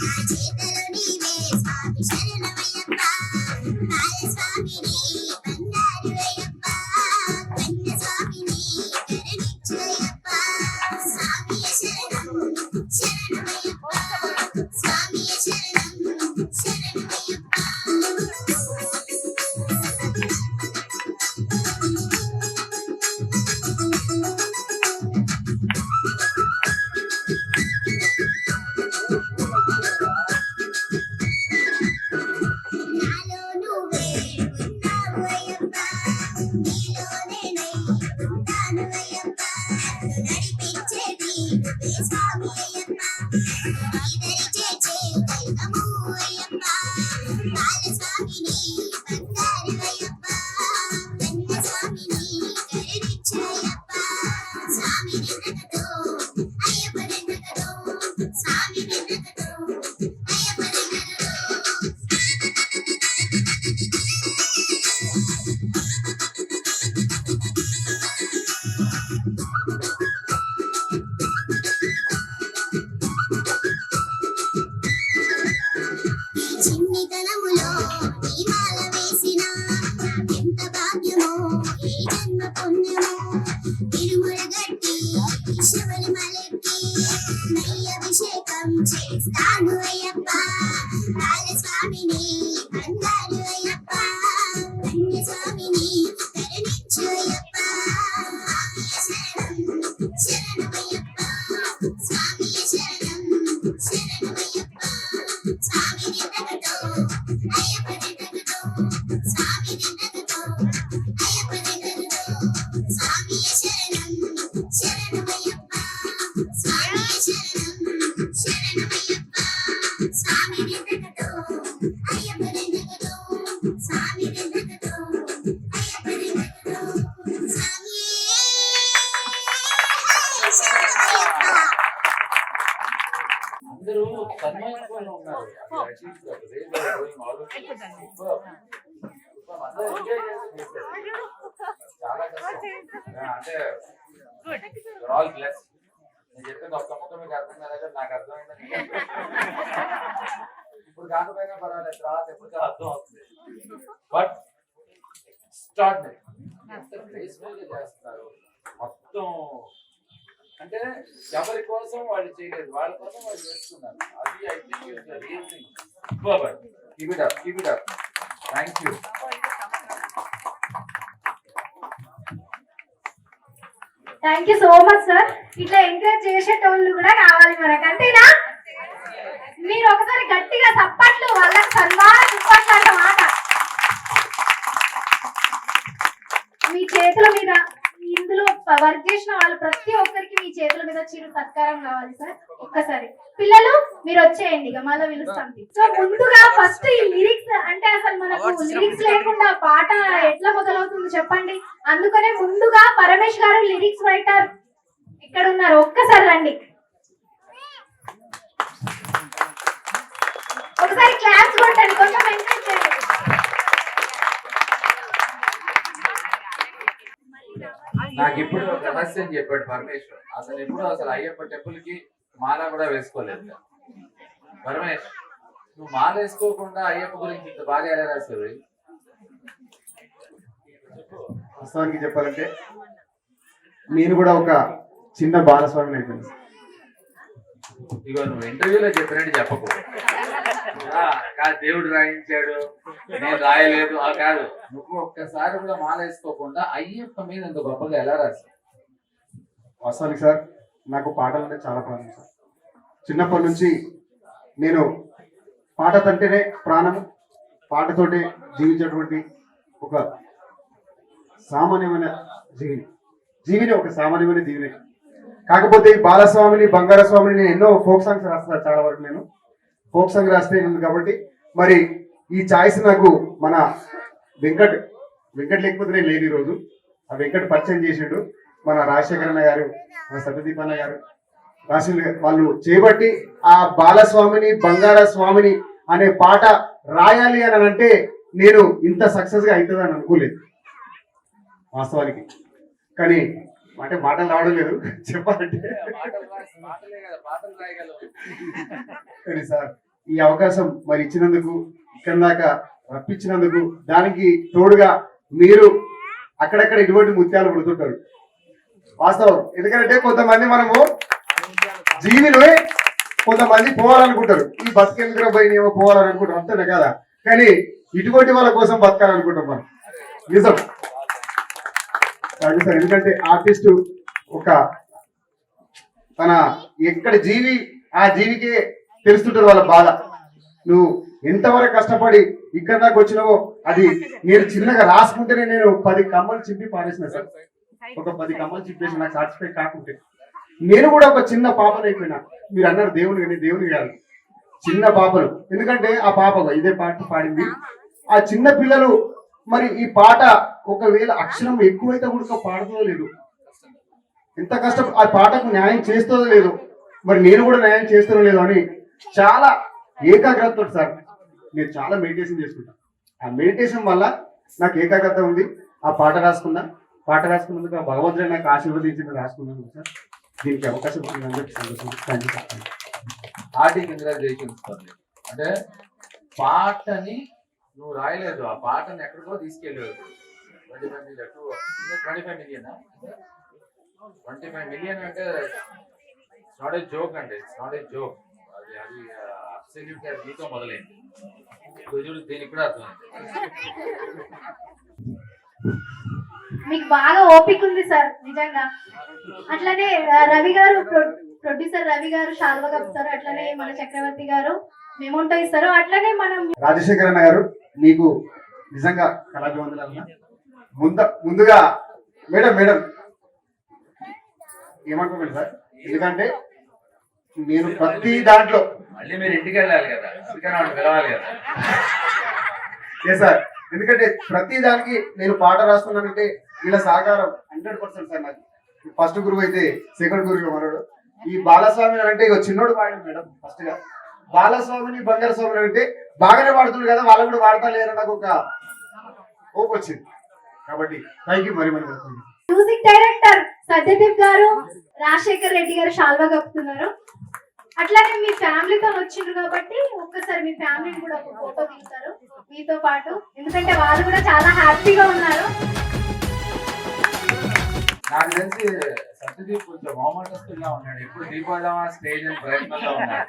నా చేతలు నీవే స్వామి శరణమయ్యప్ప బాలస్వామిని బంగారు అయ్యప్ప కన్య స్వామిని కరుణించయ్యప్ప స్వామి శరణం శరణమయ్యప్ప స్వామి శరణం శరణమయ్యప్ప నాలో నువ్వే ఉన్నావు అయ్యప్ప నీలో నేనై ఉంటాను అయ్యప్ప నన్ను నడిపించేది నువ్వే స్వామి అయ్యప్ప నీదరి చేచే దైవము అయ్యప్ప బాలస్వామిని బంగారు అయ్యప్ప కన్య స్వామిని కరుణించయ్యప్ప స్వామి నిన్నగతో అయ్యప్ప నిన్నగతో స్వామి నిన్నగతో అయ్యప్ప నిన్నగతో చిన్నితనములో నీ మాల వేసిన నాకెంత భాగ్యమో ఏ జన్మ పుణ్యమో తిరుమల గట్టి శబరిమలెక్కి నెయ్యి అభిషేకం చేస్తాను అయ్యప్ప బాలస్వామిని బంగారు అయ్యప్ప కన్య స్వామిని కరుణించు అయ్యప్ప స్వామి శరణం శరణమయ్యప్ప స్వామి శరణం శరణమయ్యప్ప స్వామి నిన్నగతో అయ్యప్ప నిన్నగతో స్వామి నిన్నగతో అయ్యప్ప నిన్నగతో స్వామి శరణం శరణమయ్యప్ప స్వామి శరణం శరణమయ్యప్ప స్వామి నిన్నగతో అయ్యప్ప నిన్నగతో స్వామి నిన్నగతో అయ్యప్ప నిన్నగతో స్వామి శరణమయ్యప్ప అందరూ తన్మయంగా ఉన్నారు అందరూ ఎంజాయ్ చేస్తారు చాలా కష్టం అంటే ఆల్ బ్లెస్ నేను చెప్పింది ఒక్క ముక్క మీకు అర్థం కాలేదు నాకు అర్థమైందని ఇప్పుడు కాకపోయినా పర్వాలేదు తర్వాత ఎప్పుడు అర్థం అవుతుంది బట్ స్టార్ట్ చేస్తున్నారు మొత్తం అంటే ఎవరి కోసం వాళ్ళు చేయలేదు వాళ్ళ కోసం వాళ్ళు చేస్తున్నారు అది I think is the real thing super keep it up thank you thank you so much sir. ఇట్లా ఎంకరేజ్ చేసేటోళ్ళు కూడా కావాలి మనకు, అంతేనా? మీరు ఒకసారి గట్టిగా చప్పట్లు, వాళ్ళకి సన్మాన దుప్పట్లు అన్న మాట. మీ చేతుల మీద ఇందులో వర్క్ చేసిన వాళ్ళు ప్రతి ఒక్కరికి మీ చేతుల మీద చిరు సత్కారం కావాలి సార్. ఒక్కసారి పిల్లలు మీరు వచ్చేయండి, ఇక మళ్ళీ పిలుస్తాం. సో ముందుగా ఫస్ట్ ఈ లిరిక్స్ అంటే అసలు మనకు లిరిక్స్ లేకుండా పాట ఎట్లా మొదలవుతుంది చెప్పండి. అందుకనే ముందుగా పరమేష్ గారు లిరిక్స్ రైటర్ ఇక్కడ ఉన్నారు, ఒక్కసారి రండి. ఒకసారి క్లాప్స్ కొట్టండి, కొంచెం ఎంకరేజ్ చేయండి. నాకు ఇప్పుడు ఒక రహస్యం చెప్పాడు పరమేశ్వర్. అసలు ఎప్పుడు అసలు అయ్యప్ప టెంపుల్ కి మాల కూడా వేసుకోలేదు. పరమేష్, నువ్వు మాల వేసుకోకుండా అయ్యప్ప గురించి ఇంత బాగా ఎలా రాశావు? వాస్తవానికి చెప్పాలంటే నేను కూడా ఒక చిన్న బాలస్వామిని అయిపోయింది. ఇగో నువ్వు ఇంటర్వ్యూలో చెప్పినట్టు చెప్పకు. కాదు దేవుడు రాయించాడు నేను రాయలేదు కాదు. నువ్వు ఒక్కసారి కూడా మాల వేసుకోకుండా అయ్యప్ప మీద ఇంత గొప్పగా ఎలా రాశావు? వాస్తవానికి సార్ నాకు పాటలు అంటే చాలా ప్రాణం సార్. చిన్నప్పటి నుంచి నేను పాట తంటేనే ప్రాణము, పాటతోటే జీవించేటువంటి ఒక సామాన్యమైన జీవిని ఒక సామాన్యమైన జీవిని. కాకపోతే ఈ బాలస్వామిని, బంగారస్వామిని నేను ఎన్నో ఫోక్ సాంగ్స్ రాస్తాను, చాలా వరకు నేను ఫోక్ సాంగ్ రాస్తే ఉంది కాబట్టి మరి ఈ ఛాయిస్ నాకు మన వెంకట్ లేకపోతే నేను లేని రోజు ఆ వెంకట్ పరిచయం చేసిండు. మన రాజశేఖర్ అన్న గారు, మన సత్యదీప్ అన్న గారు, వాళ్ళు చేపట్టి ఆ బాలస్వామిని, బంగారస్వామిని అనే పాట రాయాలి అని అంటే నేను ఇంత సక్సెస్ గా అవుతుందని అనుకోలేదు వాస్తవానికి. కానీ అంటే మాటలు రావడం లేదు చెప్పాలంటే. కానీ సార్ ఈ అవకాశం మరి ఇచ్చినందుకు, ఇక్కడ దాకా రప్పించినందుకు, దానికి తోడుగా మీరు అక్కడక్కడ ఇటువంటి ముత్యాలు పుడుతుంటారు వాస్తవం. ఎందుకంటే కొంతమంది మనము జీవిలో కొంతమంది పోవాలనుకుంటారు, ఈ బతికెందుకు పోయినేమో పోవాలనుకుంటారు, అంతేనే కదా. కానీ ఇటువంటి వాళ్ళ కోసం బతకాలనుకుంటాం మనం, నిజం. సార్ ఎందుకంటే ఆర్టిస్ట్ ఒక తన ఎక్కడ జీవి ఆ జీవికే తెలుస్తుంటది వాళ్ళ బాధ. నువ్వు ఎంతవరకు కష్టపడి ఇక్కడ దాకా వచ్చినావో అది నేను చిన్నగా రాసుకుంటేనే నేను 10 కమ్మలు చింపి పారేసిన సార్. ఒక 10 కమ్మలు చింపేసి నాకు సాటిస్ఫై కాకుంటే నేను కూడా ఒక చిన్న పాపను అయిపోయినా. మీరు అన్నారు దేవుని, కానీ దేవుని కాదు, చిన్న పాపలు. ఎందుకంటే ఆ పాప ఇదే పాట పాడింది. ఆ చిన్న పిల్లలు మరి ఈ పాట ఒకవేళ అక్షరం ఎక్కువైతే కూడా పాడుతుందో లేదు, ఎంత కష్టం ఆ పాటకు న్యాయం చేస్తుందో లేదు, మరి నేను కూడా న్యాయం చేస్తానో లేదో అని చాలా ఏకాగ్రతతో సార్ నేను చాలా మెడిటేషన్ చేసుకుంటాను. ఆ మెడిటేషన్ వల్ల నాకు ఏకాగ్రత ఉంది. ఆ పాట రాసుకున్నందుకు ఆ భగవంతుడు నాకు ఆశీర్వదించి రాసుకున్నాను సార్. దీనికి అవకాశం ఇచ్చినందుకు సంతోషం. Hearty congratulations. అంటే పాటని నువ్వు రాయలేదు, ఆ పాటని ఎక్కడికో తీసుకెళ్ళలేదు. 25 మిలియన్ 25 మిలియన్ అంటే ఇట్స్ నాట్ ఏ జోక్ అండి, ఇట్స్ నాట్ ఏ జోక్. అది అబ్సల్యూట్ గా నీతో మొదలైంది. చూడు దీనికి కూడా అర్థమైంది. మీకు బాగా ఓపిక ఉంది సార్ నిజంగా. అట్లనే రవి గారు, ప్రొడ్యూసర్ రవి గారు శాల్వా కప్తారు, అట్లనే మన చక్రవర్తి గారు మెమోంటో ఇస్తారు. అట్లనే మనం రాజశేఖర్ అన్న గారు మీకు నిజంగా కళాభివందనాలు. ముందుగా మేడం ఏమనుకోండి సార్, ఎందుకంటే నేను ప్రతి దాంట్లో మళ్ళీ మీరు ఇంటికి వెళ్ళాలి కదా, అందుకని పిలవాలి కదా. ఏ సార్, ఎందుకంటే ప్రతి దానికి నేను పాట రాస్తున్నానంటే వీళ్ళ సహకారం 100% సార్. నాకు ఫస్ట్ గురువు అయితే సెకండ్ గురువు మనోడు. ఈ బాలస్వామి అంటే ఇక చిన్నోడు పాడాడు మేడం. ఫస్ట్ గా బాలస్వామిని, బంగారస్వామిని అంటే బాగానే పాడుతుంది కదా, వాళ్ళు కూడా వాడతా లేరు నాకు ఒక హోప్ వచ్చింది. కాబట్టి థ్యాంక్ యూ మరి. మ్యూజిక్ డైరెక్టర్ సత్యదీప్ గారు, రాజశేఖర్ రెడ్డి గారు శాల్వా కప్పుతున్నారు. అట్లానే మీ ఫ్యామిలీతో వచ్చిండ్రు కాబట్టి ఒక్కసారి మీ ఫ్యామిలీని కూడా ఒక ఫోటో తీస్తారు మీతో పాటు, ఎందుకంటే వాళ్ళు కూడా చాలా హ్యాపీగా ఉన్నారు. నాకు తెలిసి సత్యదీప్ కొంచెం మొహమాటస్తుగా ఉన్నాడు. ఎప్పుడు దీపావళి స్టేజ్ అని ప్రయత్నంలో ఉన్నాడు.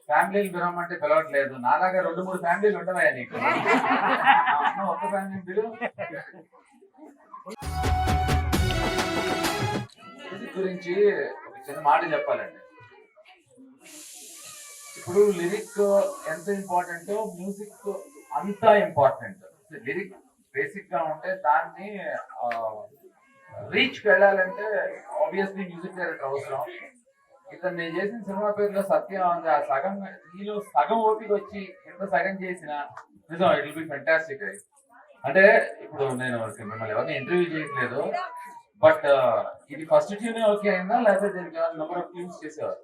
ఫ్యామిలీలు పిలవమంటే పిలవట్లేదు. నాలాగా 2-3 ఫ్యామిలీలు ఉండవా నీకు? ఒక్క ఫ్యామిలీ పిలు. మ్యూజిక్ గురించి ఒక చిన్న మాట చెప్పాలండి. ఇప్పుడు లిరిక్ ఎంత ఇంపార్టెంటో మ్యూజిక్ అంతా ఇంపార్టెంట్. లిరిక్ బేసిక్ గా ఉంటే దాన్ని రీచ్ వెళ్ళాలంటే ఆబ్వియస్లీ మ్యూజిక్ డైరెక్టర్ అవసరం. ఇతను నేను చేసిన సినిమా పేరులో సత్యం ఉంది. ఆ సగం ఈలో సగం ఓపిక వచ్చి ఎంత సగం చేసిన నిజం ఇట్ విల్ బి ఫెంటాస్టిక్. అంటే ఇప్పుడు నేను మిమ్మల్ని ఎవరిని ఇంటర్వ్యూ చేయట్లేదు, బట్ ఇది ఫస్ట్ ట్యూన్ ఓకే అయిందా లేకపోతే దీనికి నెంబర్ ఆఫ్ ట్యూన్స్ చేసేవారు?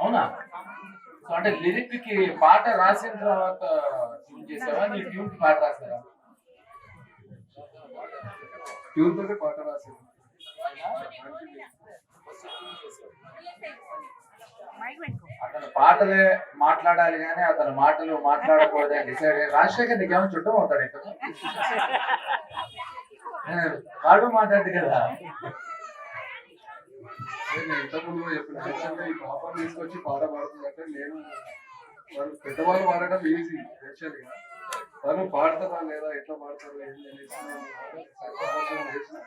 అవునా? సో అంటే లిరిక్ కి పాట రాసిన తర్వాత ట్యూన్ చేసావా, నీ ట్యూన్ కి పాట రాసారా? ట్యూన్ తోనే పాట రాసాను. అతను పాటలే మాట్లాడాలి కానీ అతను మాటలు మాట్లాడకూడదని డిసైడ్ అయ్యి రాజశేఖర్ నీకేమో చుట్టం అవుతాడు ఇక్కడ వాడు మాట్లాడు కదా. ఇంతకుముందు చెప్పిన ఈ పాపను తీసుకొచ్చి పాట పాడుతుందంటే నేను వాళ్ళు పెద్దవాళ్ళు పాడటం ఈజీ యాక్చువల్గా, తను పాడతారా లేదా ఎట్లా పాడతారు ఏంటి అనేసి చేసిన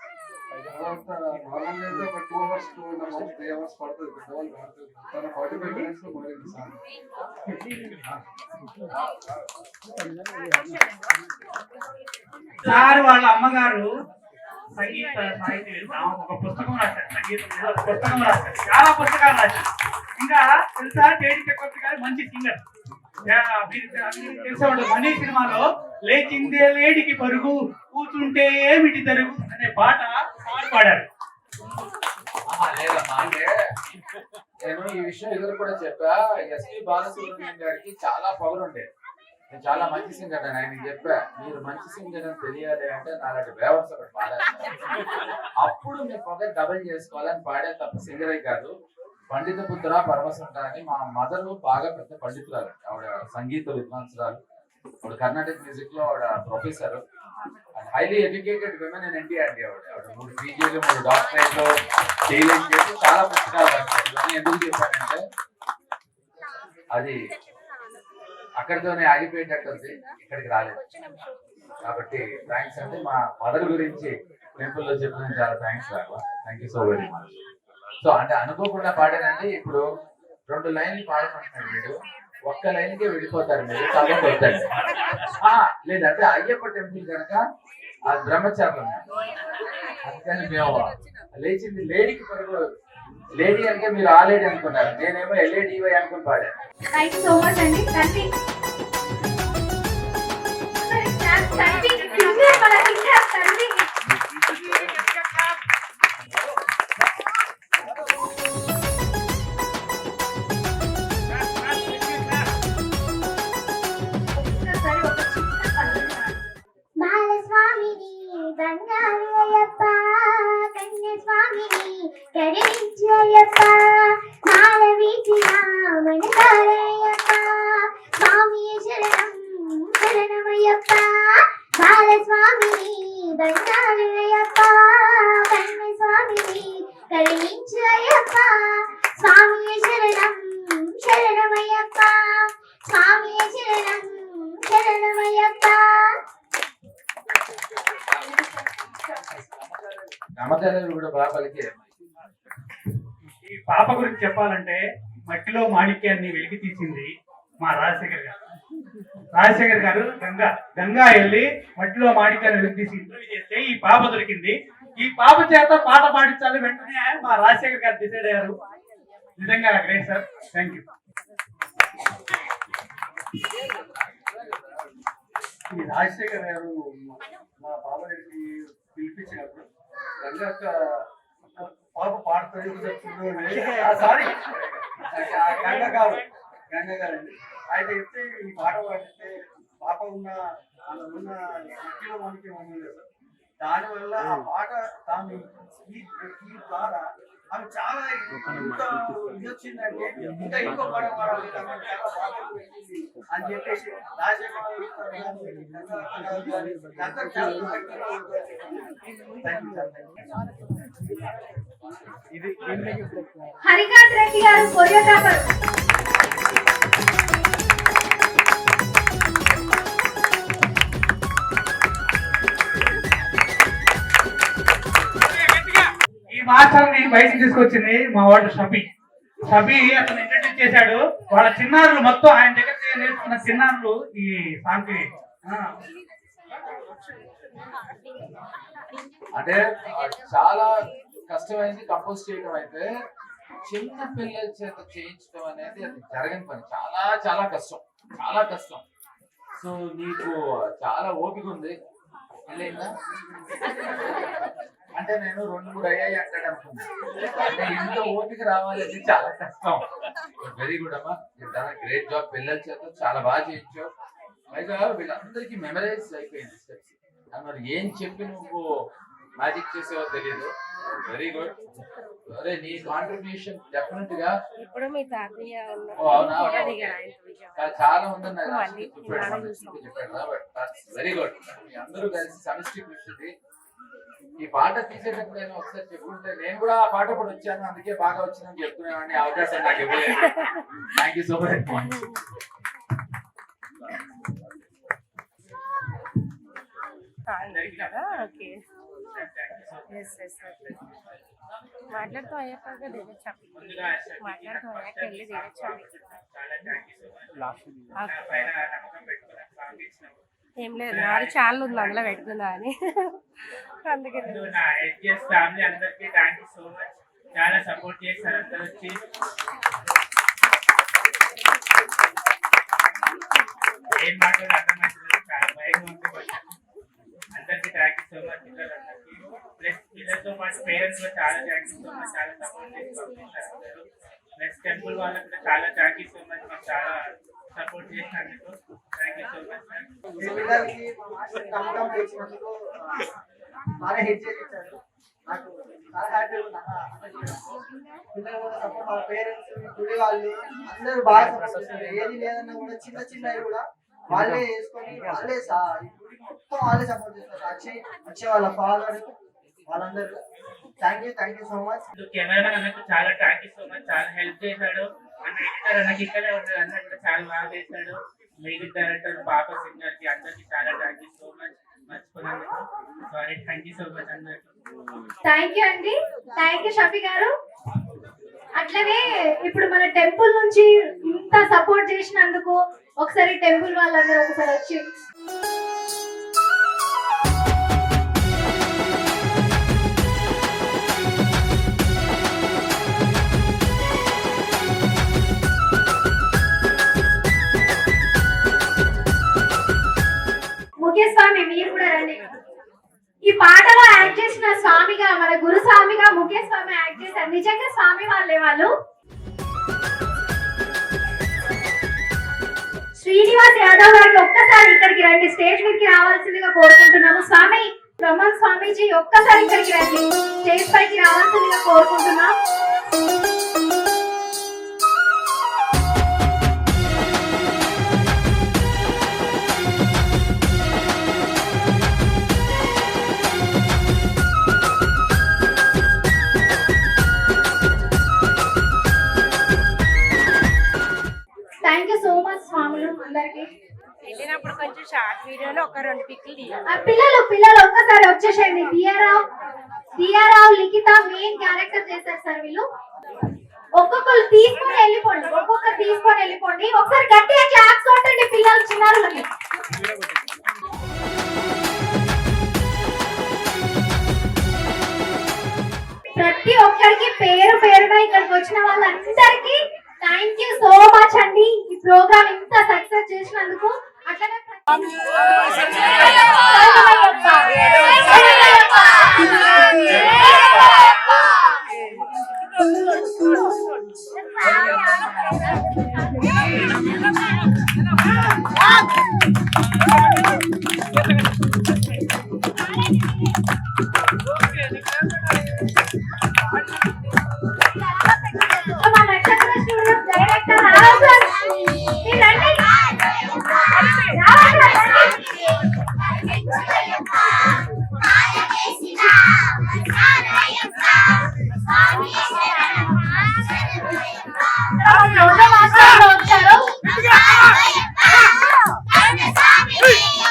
తర్వాత నార్మల్ అయితే ఒక 2 hours 2.5 3 hours పడుతుంది పెద్దవాళ్ళు పాడుతుంది తన 45 minutes లో మొదలైంది సాంగ్. సార్ వాళ్ళ అమ్మగారు సంగీత సాహిత్యం ఒక పుస్తకం రాశారు. సంగీతం మీద ఒక పుస్తకం రాశారు. చాలా పుస్తకాలు రాశారు. ఇంకా తెలుసా జేడి చక్రవర్తి గారు మంచి సింగర్. తెలిసే ఉంటుంది మనీ సినిమాలో లేచిందే లేడికి పరుగు కూర్చుంటే ఏమిటి తరుగు అనే పాట సార్ పాడారు. లేదమ్మా, అంటే నేను ఈ విషయం ఎదురు కూడా చెప్పా. ఎస్పి బాలసుబ్రహ్మణ్యం గారికి చాలా పవర్ ఉండేది. నేను చాలా మంచి సింగర్ అని ఆయనకి చెప్పా, మీరు మంచి సింగర్ అని తెలియాలి అంటే నాలాంటి వేవర్స్ ఒకటి పాడాలి, అప్పుడు మీ పొగ డబుల్ చేసుకోవాలని పాడే తప్ప సింగరే కాదు. పండిత పుత్ర పరమసుంట అని మా మదర్ బాగా పెద్ద పండితురాలు. ఆవిడ సంగీత విద్వాంసురాలు. ఆవిడ కర్ణాటక మ్యూజిక్ లో ఆవిడ professor. Highly educated women in India అండి. ఆవిడ 3 PGలు 3 డాక్టరేట్లు డీలింగ్ చేసి చాలా పుస్తకాలు రాశారు. ఇవన్నీ ఎందుకు చెప్పానంటే అది అక్కడితోనే ఆగిపోయేటట్టుంది, ఇక్కడికి రాలేదు. కాబట్టి థ్యాంక్స్ అండి. మా మదర్ గురించి టెంపుల్ లో చెప్పిన చాలా thanks Raghava. Thank you so very much. So అంటే అనుకోకుండా పాడానండి. ఇప్పుడు 2 లైన్లు పాడమంటున్నాడు వీడు, ఒక్క లైన్కే వెళ్ళిపోతారు మీరు, కాబట్టి వద్దండి. లేదంటే అయ్యప్ప టెంపుల్ కనుక అది బ్రహ్మచారులు, అందుకని మేము లేచింది లేడీకి పరుగు. లేడీ అంటే మీరు ఆ లేడీ అనుకున్నారు, నేనేమో LADY అనుకుని పాడాను. థ్యాంక్ యూ సో మచ్ అండి. తండ్రి సింగర్ మన సింగర్ తండ్రి. బాలస్వామిని బంగారు అయ్యప్ప కన్యస్వామిని కరుణించు అయ్యప్ప మాల వీచిన మనసారయ్యప్ప స్వామి శరణం శరణమయ్యప్ప బాలస్వామిని బంగారు అయ్యప్ప కన్యస్వామిని కరుణించు అయ్యప్ప స్వామి శరణం శరణమయ్యప్ప స్వామి శరణం శరణమయ్యప్ప. నమ్మకాలు కూడా బాగా పలికే. ఈ పాప గురించి చెప్పాలంటే మట్టిలో మాణిక్యాన్ని వెలికి తీసింది మా రాజశేఖర్ గారు. రాజశేఖర్ గారు గంగా వెళ్ళి మట్టిలో మాణిక్యాన్ని వెలికి తీసి ఇంటర్వ్యూ చేస్తే ఈ పాప దొరికింది. ఈ పాప చేత పాట పాడించాలి. వెంటనే మా రాజశేఖర్ గారు డిసైడ్ అయ్యారు. నిజంగా గ్రేట్ సార్, థ్యాంక్ యూ. ఈ రాజశేఖర్ గారు మా బాబాకి పిలిపించినప్పుడు గంగక్క పాప పాడుతుంది సారీ గంగ గారండి. అయితే చెప్తే ఈ పాట పాడితే పాప ఉన్న వ్యక్తిలో మనకి ఉంది సార్. దానివల్ల ఆ పాట తాను ఈ ద్వారా ఆమె చాలా ఎంత ఇది వచ్చిందంటే ఇంకా ఇంకో పాట పాడాలి చాలా బాగా పెట్టింది అని చెప్పేసి హరికాంత్ రెడ్డి గారు కొరియోగ్రాఫర్. ఈ మాస్టర్ ని బయటకు తీసుకొచ్చింది మా వాడు షబీ. అతను ఇంట్రడ్యూస్ చేశాడు. వాళ్ళ చిన్నారులు మొత్తం ఆయన దగ్గర నేర్చుకున్న చిన్నారులు ఈ సాంగ్ కి అంటే చాలా కష్టమైంది కంపోజ్ చేయడం. అయితే చిన్న పిల్లల చేత చేయించడం అనేది అది జరగని పని. చాలా చాలా కష్టం, చాలా కష్టం. సో నీకు చాలా ఓపిక ఉంది. పెళ్ళైందా అంటే నేను 2-3 అయ్యాయి అంటాడు అనుకున్నా. అంటే ఇంత ఓపిక రావాలంటే చాలా కష్టం. వెరీ గుడ్ అమ్మా, గ్రేట్ జాబ్. పిల్లల చేత చాలా బాగా చేయించావు. పైగా వీళ్ళందరికీ మెమరైజ్ అయిపోయింది స్టెప్స్. మరి ఏం చెప్పి నువ్వు మ్యాజిక్ చేసావో తెలియదు. Very good. అరే నీ కాంట్రిబ్యూషన్ డెఫినెట్ గా ఇప్పుడు మీ తాతయ్య అవునా చాలా ఉందని చెప్పాడు. Very good. మీ అందరూ కలిసి సమిష్టి కృషి. ఈ పాట తీసేటప్పుడు నేను ఒకసారి చెప్పుకుంటే నేను కూడా ఆ పాట కూడా వచ్చాను, అందుకే బాగా వచ్చిందని చెప్తున్నాను. అవకాశం నాకు ఇవ్వలేదు. Thank you so much. Okay మాట్లాడుతూ అయ్యాక దిగొచ్చాం ముందుగా మాట్లాడుతూ అయ్యాక వెళ్ళి దిగొచ్చాం చాలా థ్యాంక్ యూ సో మచ్ పైన నమ్మకం పెట్టుకుని సాంగ్ ఇచ్చినాము. ఏం లేదు నాది ఛానల్ ఉంది అందులో పెట్టుకుందా అని అందుకే ముందు నా HGS ఫ్యామిలీ అందరికీ థ్యాంక్ యూ సో మచ్. చాలా సపోర్ట్ చేస్తారు అందరూ వచ్చి. ఏం మాట్లాడాలి అర్థమవుతుంది, చాలా భయంగా ఉంది కొంచెం. అందరికీ థ్యాంక్ యూ సో మచ్ పిల్లలందరికీ. ప్లస్ పిల్లలతో పాటు పేరెంట్స్ కూడా చాలా థ్యాంక్ యూ సో మచ్. చాలా సపోర్ట్ చేసి పంపిస్తారు అందరూ. ప్లస్ టెంపుల్ వాళ్ళకి కూడా చాలా థ్యాంక్ యూ సో మచ్. మాకు చాలా సపోర్ట్ చేసినందుకు thank you so much sir. పిల్లలకి నమ్మకం చేసినందుకు బాగా హెల్ప్ చేయించారు. నాకు చాలా హ్యాపీ ఉంది పిల్లలు కూడా సపోర్ట్, మా పేరెంట్స్ గుడి వాళ్ళు అందరూ బాగా సపోర్ట్ చేస్తారు. ఏది లేదన్నా కూడా చిన్న చిన్నవి కూడా వాళ్ళే వేసుకొని వాళ్ళే గుడి మొత్తం వాళ్ళే సపోర్ట్ చేస్తారు. అక్షయ్ వాళ్ళ ఫాదర్ వాళ్ళందరూ thank you so much. Cameraman అన్నకు చాలా థ్యాంక్ యూ సో మచ్. చాలా హెల్ప్ చేశాడు. అన్న ఎడిటర్ అన్నకి ఇక్కడే ఉన్నాడు, అన్న కూడా చాలా బాగా చేశాడు. మ్యూజిక్ డైరెక్టర్ పాప సింగర్ కి అందరికి చాలా థ్యాంక్ యూ సో మచ్. మర్చిపోయినందుకు sorry. Thank you so much అందరికి. థ్యాంక్ యూ అండి. థ్యాంక్ యూ షఫీ గారు. అట్లనే ఇప్పుడు మన టెంపుల్ నుంచి ఇంత సపోర్ట్ చేసినందుకు ఒకసారి టెంపుల్ వాళ్ళందరూ ఒకసారి వచ్చి ముఖ్య స్వామి మీరు కూడా రండి. ఈ పాటలో యాక్ట్ చేసిన స్వామిగా మన గురు స్వామిగా ముఖ్య స్వామి యాక్ట్ చేశారు. నిజంగా స్వామి వాళ్ళే వాళ్ళు. శ్రీనివాస్ యాదవ్ గారికి ఒక్కసారి ఇక్కడికి రండి, స్టేజ్ మీదకి రావాల్సిందిగా కోరుకుంటున్నాము. స్వామి బ్రహ్మన్ స్వామీజీ ఒక్కసారి ఇక్కడికి రండి, స్టేజ్ పైకి రావాల్సిందిగా కోరుకుంటున్నాం. థ్యాంక్ యూ సో మచ్ స్వాములు అందరికి. వెళ్ళినప్పుడు కొంచెం షార్ట్ వీడియోలో ఒక 2 పిక్లు తీయాలి. పిల్లలు ఒక్కసారి వచ్చేసేయండి. దియారావు లిఖిత మెయిన్ క్యారెక్టర్ చేశారు సార్ వీళ్ళు. ఒక్కొక్కరు తీసుకొని వెళ్ళిపోండి. ఒకసారి గట్టిగా క్లాప్స్ కొట్టండి పిల్లలు చిన్నారులకి. ప్రతి ఒక్కరికి పేరు పేరుగా ఇక్కడికి వచ్చిన వాళ్ళందరికీ థ్యాంక్ యూ సో మచ్ అండి. ఈ ప్రోగ్రామ్ ఇంత సక్సెస్ చేసినందుకు. అట్లనే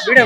వీడియో